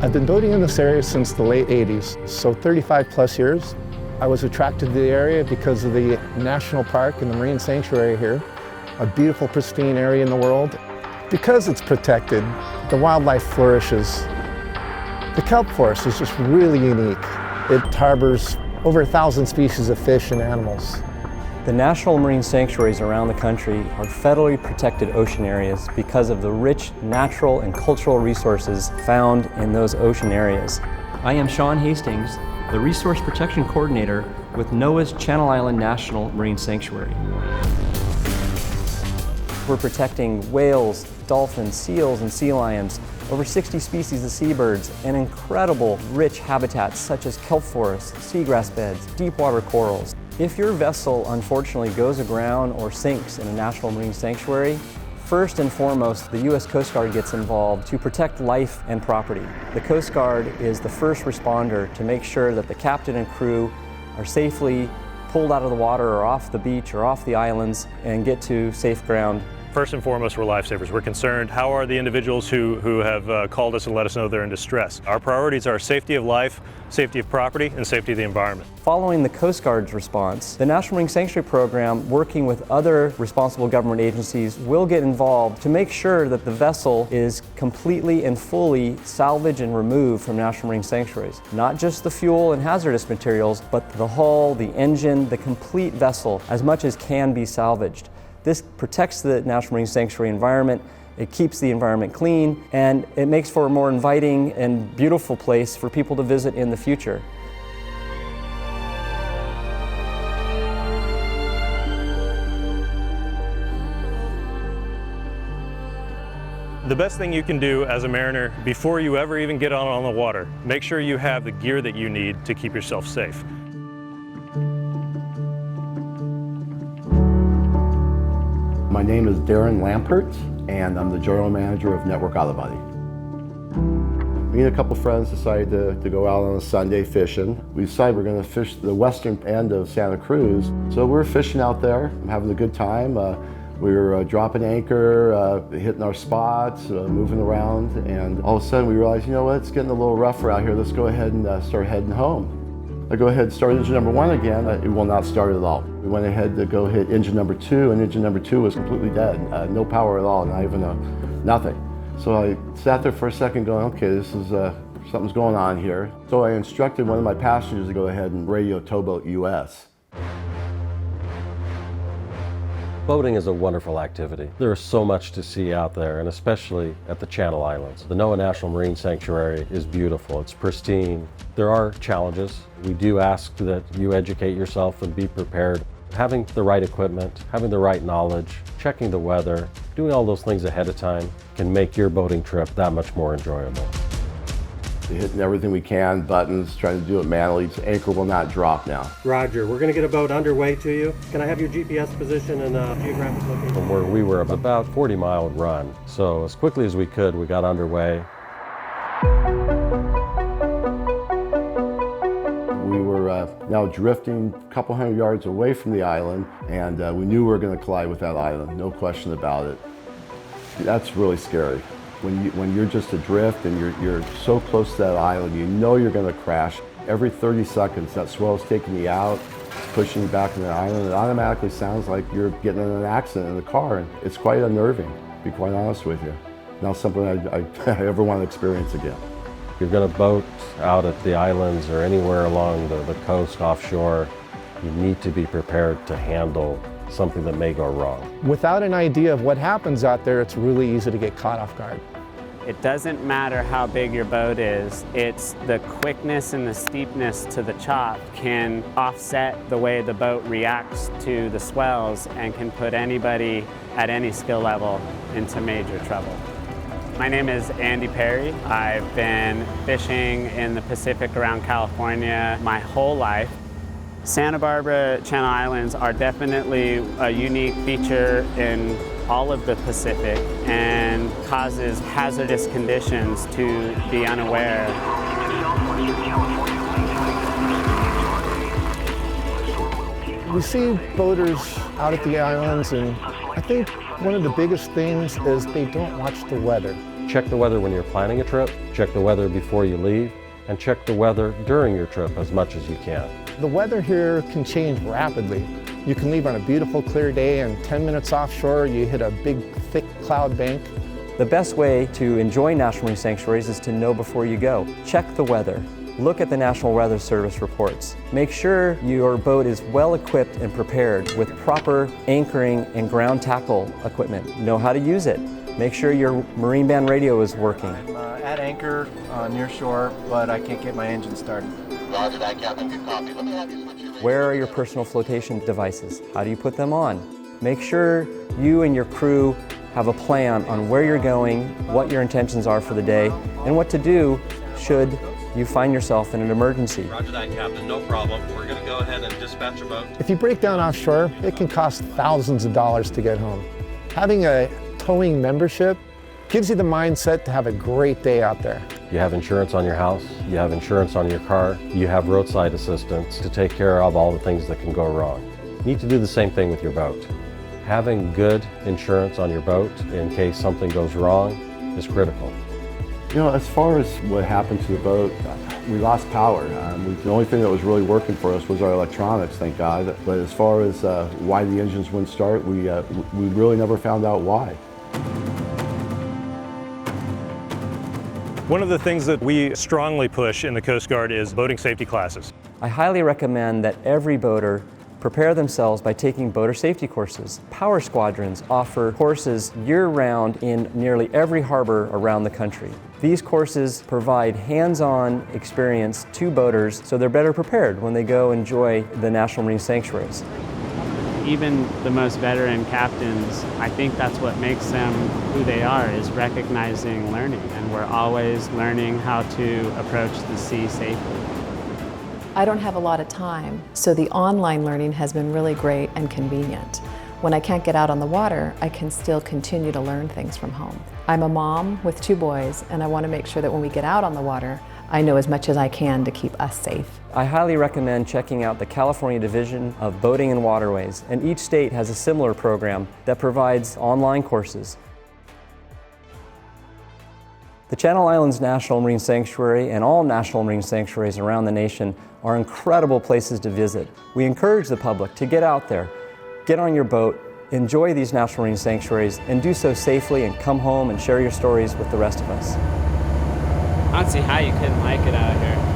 I've been boating in this area since the late 80s, so 35 plus years. I was attracted to the area because of the national park and the marine sanctuary here, a beautiful, pristine area in the world. Because it's protected, the wildlife flourishes. The kelp forest is just really unique. It harbors over 1,000 species of fish and animals. The national marine sanctuaries around the country are federally protected ocean areas because of the rich natural and cultural resources found in those ocean areas. I am Sean Hastings, the Resource Protection Coordinator with NOAA's Channel Island National Marine Sanctuary. We're protecting whales, dolphins, seals, and sea lions, over 60 species of seabirds, and incredible rich habitats such as kelp forests, seagrass beds, deep water corals. If your vessel unfortunately goes aground or sinks in a national marine sanctuary, first and foremost, the U.S. Coast Guard gets involved to protect life and property. The Coast Guard is the first responder to make sure that the captain and crew are safely pulled out of the water or off the beach or off the islands and get to safe ground. First and foremost, we're lifesavers. We're concerned, how are the individuals who have called us and let us know they're in distress? Our priorities are safety of life, safety of property, and safety of the environment. Following the Coast Guard's response, the National Marine Sanctuary Program, working with other responsible government agencies, will get involved to make sure that the vessel is completely and fully salvaged and removed from national marine sanctuaries. Not just the fuel and hazardous materials, but the hull, the engine, the complete vessel, as much as can be salvaged. This protects the National Marine Sanctuary environment, it keeps the environment clean, and it makes for a more inviting and beautiful place for people to visit in the future. The best thing you can do as a mariner before you ever even get on the water, make sure you have the gear that you need to keep yourself safe. My name is Darren Lampert, and I'm the General Manager of Network Out of Body. Me and a couple friends decided to go out on a Sunday fishing. We decided we're going to fish the western end of Santa Cruz. So we're fishing out there, having a good time. We were dropping anchor, hitting our spots, moving around, and all of a sudden we realized, you know what, it's getting a little rougher out here. Let's go ahead and start heading home. I go ahead and start engine number 1 again. It will not start at all. We went ahead to go hit engine number 2, and engine number 2 was completely dead. No power at all, not even nothing. So I sat there for a second going, okay, this is, something's going on here. So I instructed one of my passengers to go ahead and radio TowBoatUS. Boating is a wonderful activity. There is so much to see out there, and especially at the Channel Islands. The NOAA National Marine Sanctuary is beautiful. It's pristine. There are challenges. We do ask that you educate yourself and be prepared. Having the right equipment, having the right knowledge, checking the weather, doing all those things ahead of time can make your boating trip that much more enjoyable. Hitting everything we can, buttons, trying to do it manually. Anchor will not drop now. Roger, we're going to get a boat underway to you. Can I have your GPS position and geographic location? From where we were about 40-mile run. So as quickly as we could, we got underway. We were now drifting a couple hundred yards away from the island, and we knew we were going to collide with that island, no question about it. That's really scary. When you're just adrift and you're so close to that island, you know you're going to crash. Every 30 seconds, that swell's taking you out, pushing you back to the island. It automatically sounds like you're getting in an accident in the car, and it's quite unnerving, to be quite honest with you. Not something I ever want to experience again. If you're going to boat out at the islands or anywhere along the coast offshore, you need to be prepared to handle something that may go wrong. Without an idea of what happens out there, it's really easy to get caught off guard. It doesn't matter how big your boat is, it's the quickness and the steepness to the chop can offset the way the boat reacts to the swells and can put anybody at any skill level into major trouble. My name is Andy Perry. I've been fishing in the Pacific around California my whole life. Santa Barbara Channel Islands are definitely a unique feature in all of the Pacific and causes hazardous conditions to be unaware. We see boaters out at the islands, and I think one of the biggest things is they don't watch the weather. Check the weather when you're planning a trip, check the weather before you leave, and check the weather during your trip as much as you can. The weather here can change rapidly. You can leave on a beautiful clear day and 10 minutes offshore you hit a big thick cloud bank. The best way to enjoy national marine sanctuaries is to know before you go. Check the weather. Look at the National Weather Service reports. Make sure your boat is well equipped and prepared with proper anchoring and ground tackle equipment. Know how to use it. Make sure your marine band radio is working. I'm at anchor near shore, but I can't get my engine started. Roger that, Captain. Good copy. Let me have you switch your radio. Where are your personal flotation devices? How do you put them on? Make sure you and your crew have a plan on where you're going, what your intentions are for the day, and what to do should you find yourself in an emergency. Roger that, Captain. No problem. We're going to go ahead and dispatch a boat. If you break down offshore, it can cost thousands of dollars to get home. Having a towing membership gives you the mindset to have a great day out there. You have insurance on your house, you have insurance on your car, you have roadside assistance to take care of all the things that can go wrong. You need to do the same thing with your boat. Having good insurance on your boat in case something goes wrong is critical. You know, as far as what happened to the boat, we lost power. The only thing that was really working for us was our electronics, thank God. But as far as why the engines wouldn't start, we really never found out why. One of the things that we strongly push in the Coast Guard is boating safety classes. I highly recommend that every boater prepare themselves by taking boater safety courses. Power squadrons offer courses year-round in nearly every harbor around the country. These courses provide hands-on experience to boaters so they're better prepared when they go enjoy the National Marine Sanctuaries. Even the most veteran captains, I think that's what makes them who they are, is recognizing learning. And we're always learning how to approach the sea safely. I don't have a lot of time, so the online learning has been really great and convenient. When I can't get out on the water, I can still continue to learn things from home. I'm a mom with 2 boys, and I want to make sure that when we get out on the water, I know as much as I can to keep us safe. I highly recommend checking out the California Division of Boating and Waterways, and each state has a similar program that provides online courses. The Channel Islands National Marine Sanctuary and all national marine sanctuaries around the nation are incredible places to visit. We encourage the public to get out there, get on your boat, enjoy these national marine sanctuaries, and do so safely and come home and share your stories with the rest of us. I don't see how you couldn't like it out here.